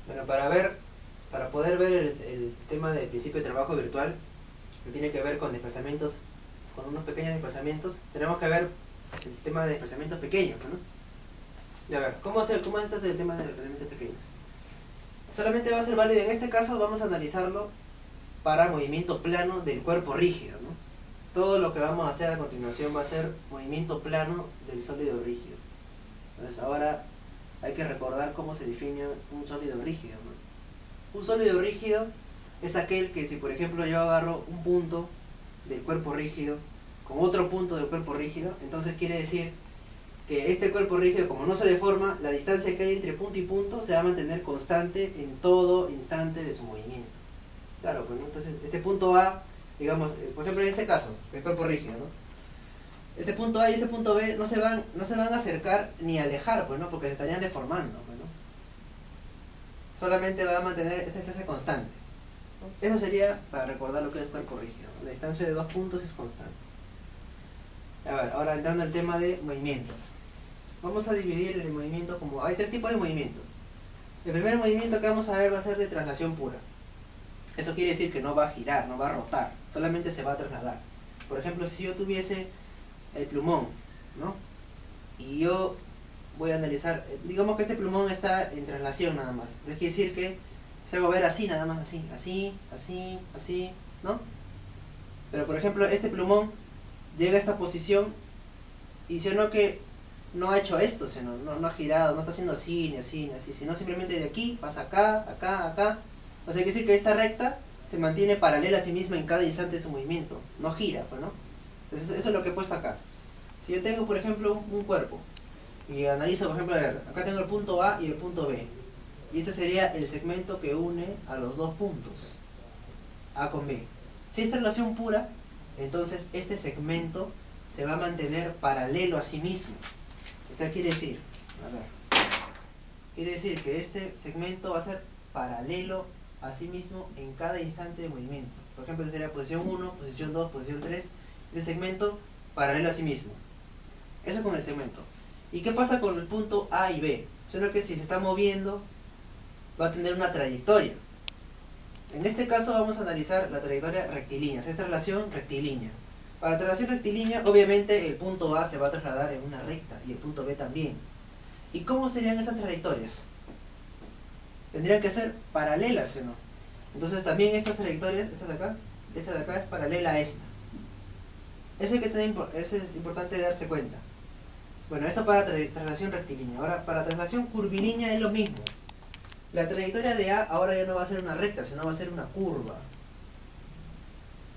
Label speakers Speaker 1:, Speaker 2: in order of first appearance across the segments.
Speaker 1: Bueno, para poder ver el tema del principio de trabajo virtual, que tiene que ver con desplazamientos, con unos pequeños desplazamientos, tenemos que ver el tema de desplazamientos pequeños, ¿no? Y a ver, ¿cómo es el tema de desplazamientos pequeños? Solamente va a ser válido, en este caso vamos a analizarlo para movimiento plano del cuerpo rígido, ¿no? Todo lo que vamos a hacer a continuación va a ser movimiento plano del sólido rígido. Entonces ahora hay que recordar cómo se define un sólido rígido, ¿no? Un sólido rígido es aquel que, si por ejemplo yo agarro un punto del cuerpo rígido con otro punto del cuerpo rígido, entonces quiere decir que este cuerpo rígido, como no se deforma, la distancia que hay entre punto y punto se va a mantener constante en todo instante de su movimiento. Claro, pues, ¿no? Entonces este punto A, digamos, por ejemplo en este caso, el cuerpo rígido, ¿no? Este punto A y este punto B no se van a acercar ni a alejar, pues, ¿no? Porque se estarían deformando, pues, ¿no? Solamente va a mantener esta distancia constante, ¿no? Eso sería para recordar lo que es cuerpo rígido, ¿no? La distancia de dos puntos es constante. A ver, ahora entrando al tema de movimientos. Vamos a dividir el movimiento como... Hay tres tipos de movimientos. El primer movimiento que vamos a ver va a ser de traslación pura. Eso quiere decir que no va a girar, no va a rotar, solamente se va a trasladar. Por ejemplo, si yo tuviese el plumón, ¿no? Y yo voy a analizar, digamos que este plumón está en traslación nada más. Entonces quiere decir que se va a mover así, nada más así, así, ¿no? Pero por ejemplo, este plumón llega a esta posición y si no que no ha hecho esto, sino no ha girado, no está haciendo así, ni así, ni así, sino simplemente de aquí pasa acá, acá, acá. O sea, quiere decir que esta recta se mantiene paralela a sí misma en cada instante de su movimiento, no gira, pues, ¿no? Entonces eso es lo que he puesto acá. Si yo tengo, por ejemplo, un cuerpo y analizo, por ejemplo, a ver, acá tengo el punto A y el punto B, y este sería el segmento que une a los dos puntos, A con B. Si es traslación pura, entonces este segmento se va a mantener paralelo a sí mismo. O sea, quiere decir, a ver, quiere decir que este segmento va a ser paralelo a sí mismo en cada instante de movimiento. Por ejemplo, este sería posición 1, posición 2, posición 3, este segmento paralelo a sí mismo. Eso con el segmento. ¿Y qué pasa con el punto A y B? Solo que si se está moviendo, va a tener una trayectoria. En este caso vamos a analizar la trayectoria rectilínea, o sea, esta relación rectilínea. Para la traslación rectilínea, obviamente el punto A se va a trasladar en una recta y el punto B también. ¿Y cómo serían esas trayectorias? Tendrían que ser paralelas, ¿sí o no? Entonces también estas trayectorias, esta de acá es paralela a esta. Eso es importante darse cuenta. Bueno, esto para traslación rectilínea. Ahora, para traslación curvilínea es lo mismo. La trayectoria de A ahora ya no va a ser una recta, sino va a ser una curva.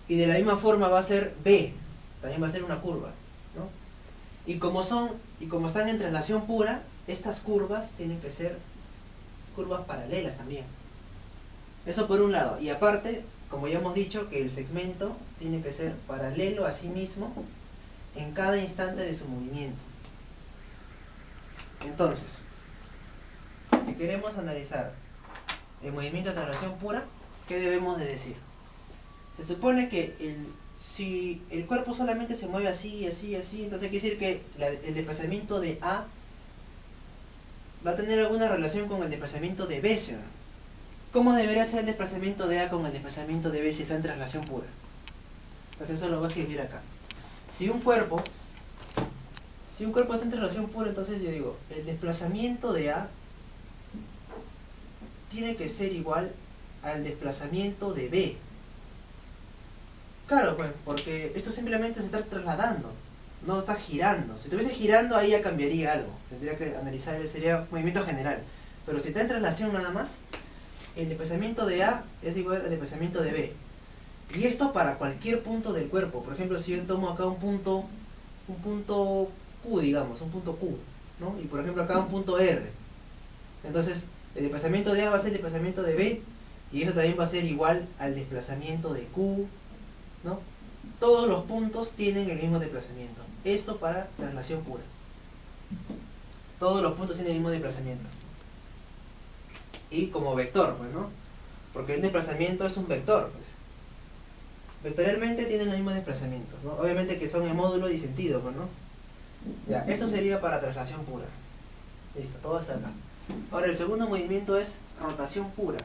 Speaker 1: Y de la misma forma va a ser B, también va a ser una curva, ¿no? Y como están en traslación pura, estas curvas tienen que ser curvas paralelas también. Eso por un lado. Y aparte, como ya hemos dicho, que el segmento tiene que ser paralelo a sí mismo en cada instante de su movimiento. Entonces, si queremos analizar el movimiento de traslación pura, ¿qué debemos de decir? Se supone que si el cuerpo solamente se mueve así, así, así, entonces quiere decir que el desplazamiento de A va a tener alguna relación con el desplazamiento de B, ¿sí o no? ¿Cómo debería ser el desplazamiento de A con el desplazamiento de B si está en traslación pura? Entonces eso lo voy a escribir acá. Si un cuerpo está en traslación pura, entonces yo digo, el desplazamiento de A tiene que ser igual al desplazamiento de B. Claro, pues, porque esto simplemente se está trasladando, no está girando. Si estuviese girando, ahí ya cambiaría algo. Tendría que analizar, sería movimiento general. Pero si está en traslación nada más, el desplazamiento de A es igual al desplazamiento de B. Y esto para cualquier punto del cuerpo. Por ejemplo, si yo tomo acá un punto Q, digamos, un punto Q, ¿no? Y por ejemplo acá un punto R. Entonces, el desplazamiento de A va a ser el desplazamiento de B, y eso también va a ser igual al desplazamiento de Q, ¿no? Todos los puntos tienen el mismo desplazamiento. Eso para traslación pura. Todos los puntos tienen el mismo desplazamiento. Y como vector, pues, ¿no? Porque el desplazamiento es un vector, pues. Vectorialmente tienen los mismos desplazamientos, ¿no? Obviamente que son en módulo y sentido, pues, ¿no? Ya, esto sería para traslación pura. Listo, todo está acá. Ahora el segundo movimiento es rotación pura.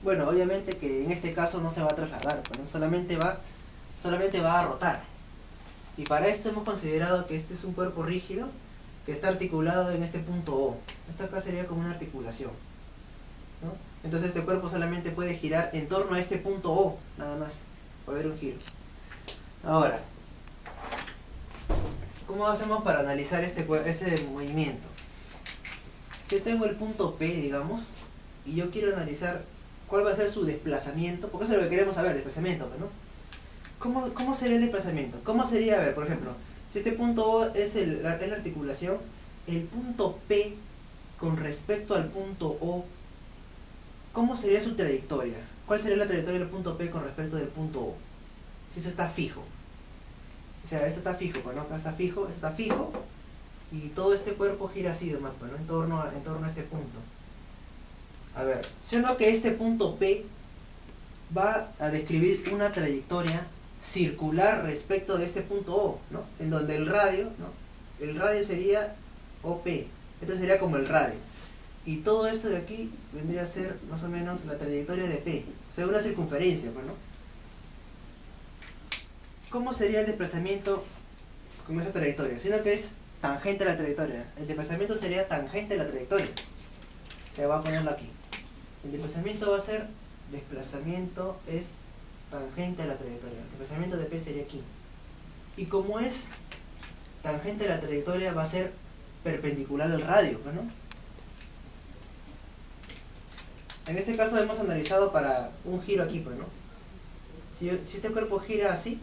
Speaker 1: Bueno, obviamente que en este caso no se va a trasladar, ¿no? solamente va a rotar. Y para esto hemos considerado que este es un cuerpo rígido que está articulado en este punto O. Esta acá sería como una articulación, ¿no? Entonces este cuerpo solamente puede girar en torno a este punto O, nada más. Puede haber un giro. Ahora, ¿cómo hacemos para analizar este movimiento? Si yo tengo el punto P, digamos, y yo quiero analizar cuál va a ser su desplazamiento, porque eso es lo que queremos saber, desplazamiento, ¿no? ¿Cómo sería el desplazamiento? ¿Cómo sería, a ver, por ejemplo, si este punto O es la articulación, el punto P con respecto al punto O, ¿cómo sería su trayectoria? ¿Cuál sería la trayectoria del punto P con respecto del punto O? Si eso está fijo. O sea, esto está fijo, ¿no? Acá está fijo, esto está fijo, y todo este cuerpo gira así de mapa, ¿no? En torno a este punto. A ver, si uno que este punto P va a describir una trayectoria circular respecto de este punto O, ¿no? En donde el radio, ¿no? El radio sería OP, este sería como el radio. Y todo esto de aquí vendría a ser más o menos la trayectoria de P, o sea, una circunferencia, ¿no? ¿Cómo sería el desplazamiento con esa trayectoria? Sino que es tangente a la trayectoria. El desplazamiento sería tangente a la trayectoria. O sea, va a ponerlo aquí. El desplazamiento va a ser, desplazamiento es tangente a la trayectoria. El desplazamiento de P sería aquí. Y como es tangente a la trayectoria, va a ser perpendicular al radio, ¿no? En este caso hemos analizado para un giro aquí, pues, ¿no? Si este cuerpo gira así,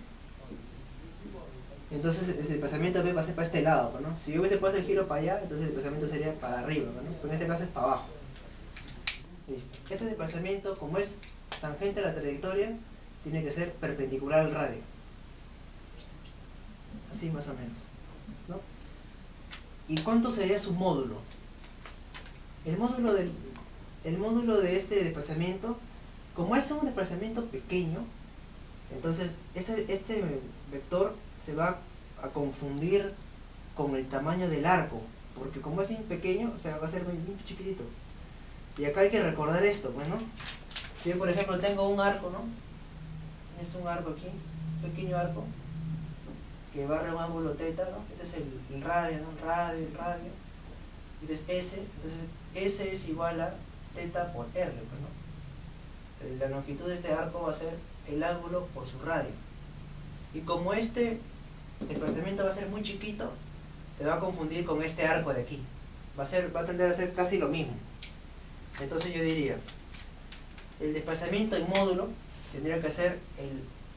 Speaker 1: entonces el desplazamiento de P va a ser para este lado, ¿no? Si yo hubiese puesto el giro para allá, entonces el desplazamiento sería para arriba, ¿no? Pero en este caso es para abajo. Listo. Este desplazamiento, como es tangente a la trayectoria, tiene que ser perpendicular al radio. Así más o menos, ¿no? ¿Y cuánto sería su módulo? El módulo de este desplazamiento, como es un desplazamiento pequeño, entonces este vector se va a confundir con el tamaño del arco, porque como es bien pequeño, o sea, va a ser bien chiquitito. Y acá hay que recordar esto, pues, ¿no? Si yo, por ejemplo, tengo un arco, ¿no? Es un arco aquí, un pequeño arco, que barre un ángulo θ, ¿no? Este es el radio, ¿no? El radio. Este es S, entonces S es igual a θ por R, pues, ¿no? La longitud de este arco va a ser el ángulo por su radio. Y como este desplazamiento va a ser muy chiquito, se va a confundir con este arco de aquí. Va a tender a ser casi lo mismo. Entonces yo diría, el desplazamiento en módulo tendría que ser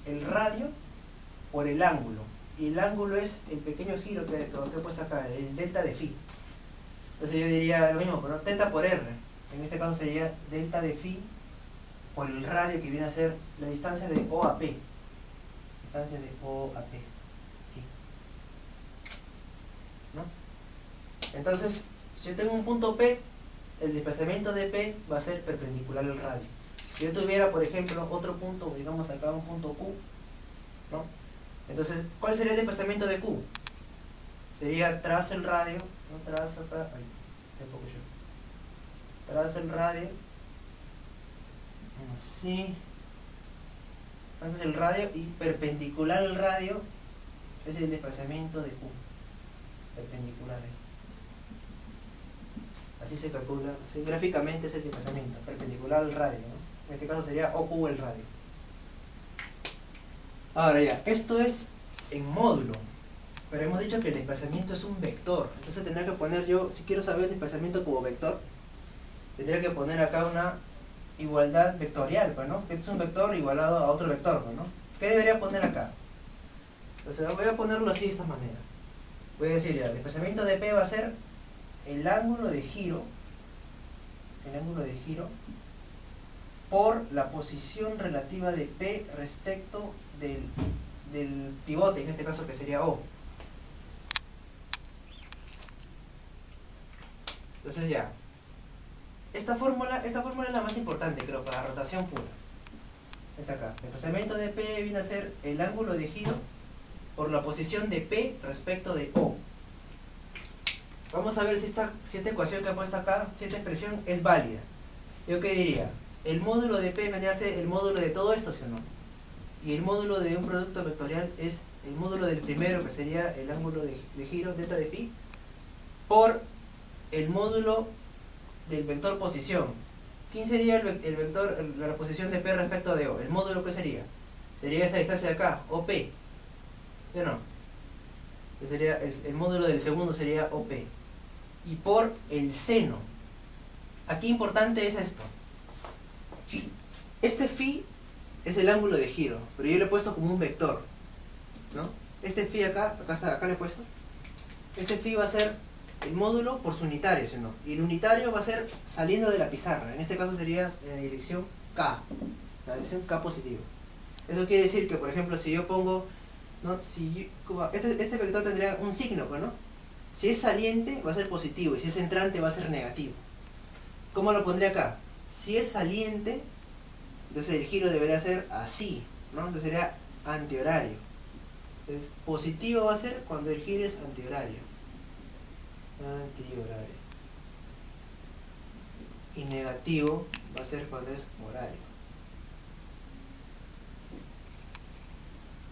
Speaker 1: el radio por el ángulo. Y el ángulo es el pequeño giro que he puesto acá, el delta de phi. Entonces yo diría lo mismo, pero θ por r. En este caso sería delta de phi por el radio, que viene a ser la distancia de O a P. Distancia de O a P. Aquí. ¿No? Entonces, si yo tengo un punto P, el desplazamiento de P va a ser perpendicular al radio. Si yo tuviera, por ejemplo, otro punto, digamos acá un punto Q, ¿no? Entonces, ¿cuál sería el desplazamiento de Q? Sería tras el radio, ¿no? Tras acá, tras el radio, así, entonces el radio, y perpendicular al radio es el desplazamiento de Q, perpendicular. Así se calcula, así gráficamente es el desplazamiento, perpendicular al radio, ¿no? En este caso sería OQ el radio. Ahora ya, esto es en módulo, pero hemos dicho que el desplazamiento es un vector, entonces tendría que poner yo, si quiero saber el desplazamiento como vector, tendría que poner acá una igualdad vectorial, pues, ¿no? Este es un vector igualado a otro vector, ¿no? ¿Qué debería poner acá? Entonces voy a ponerlo así de esta manera. Voy a decir ya, el desplazamiento de P va a ser el ángulo de giro por la posición relativa de P respecto del pivote, en este caso que sería O. Entonces ya, esta fórmula es la más importante, creo, para rotación pura. Está acá. El desplazamiento de P viene a ser el ángulo de giro por la posición de P respecto de O. Vamos a ver si esta ecuación que he puesto acá, si esta expresión es válida. ¿Yo qué diría? El módulo de P vendría a ser el módulo de todo esto, ¿sí o no? Y el módulo de un producto vectorial es el módulo del primero, que sería el ángulo de giro, delta de phi, por el módulo del vector posición. ¿Quién sería el vector, la posición de P respecto de O? ¿El módulo qué sería? Sería esta distancia de acá, OP, ¿sí o no? Que sería el módulo del segundo sería OP. Y por el seno. Aquí importante es esto. Este phi es el ángulo de giro, pero yo lo he puesto como un vector, ¿no? Este phi acá lo he puesto. Este phi va a ser el módulo por su unitario, ¿sí o no? Y el unitario va a ser saliendo de la pizarra. En este caso sería en la dirección K, la dirección K positivo. Eso quiere decir que, por ejemplo, si yo pongo, ¿no? Este vector tendría un signo, ¿no? Si es saliente va a ser positivo y si es entrante va a ser negativo. ¿Cómo lo pondré acá? Si es saliente, entonces el giro debería ser así, ¿no? Entonces sería antihorario. Entonces, positivo va a ser cuando el giro es antihorario. Antihorario. Y negativo va a ser cuando es horario.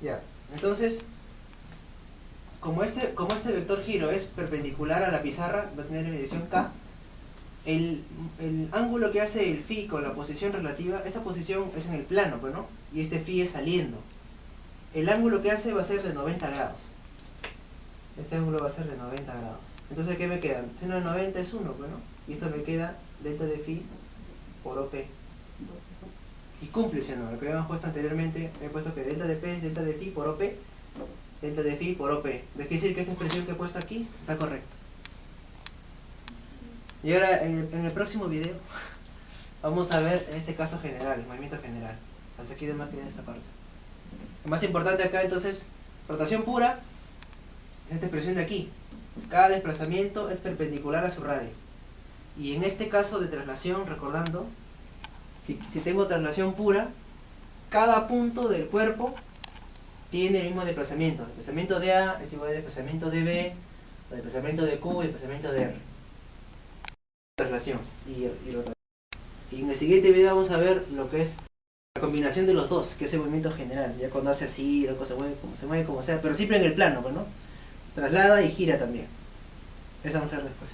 Speaker 1: Ya, entonces, como este vector giro es perpendicular a la pizarra, va a tener dirección K. El ángulo que hace el phi con la posición relativa, esta posición es en el plano, pues, ¿no? Y este phi es saliendo. El ángulo que hace va a ser de 90 grados. Este ángulo va a ser de 90 grados. Entonces, ¿qué me queda? Seno de 90 es 1, pues, ¿no? Y esto me queda delta de phi por OP. Y cumple, ¿sí o no? Lo que habíamos puesto anteriormente, he puesto que delta de P es delta de phi por OP. Delta de phi por OP. ¿De qué decir que esta expresión que he puesto aquí está correcta? Y ahora, en el próximo video, vamos a ver en este caso general, el movimiento general. Hasta aquí de más queda esta parte. Lo más importante acá, entonces, rotación pura, esta expresión de aquí. Cada desplazamiento es perpendicular a su radio. Y en este caso de traslación, recordando, si tengo traslación pura, cada punto del cuerpo tiene el mismo desplazamiento. El desplazamiento de A es igual al desplazamiento de B, el desplazamiento de Q y el desplazamiento de R. Traslación y rotación. Y en el siguiente video vamos a ver lo que es la combinación de los dos, que es el movimiento general. Ya cuando hace así, loco, se mueve como sea, pero siempre en el plano, ¿no? Traslada y gira también. Eso vamos a ver después.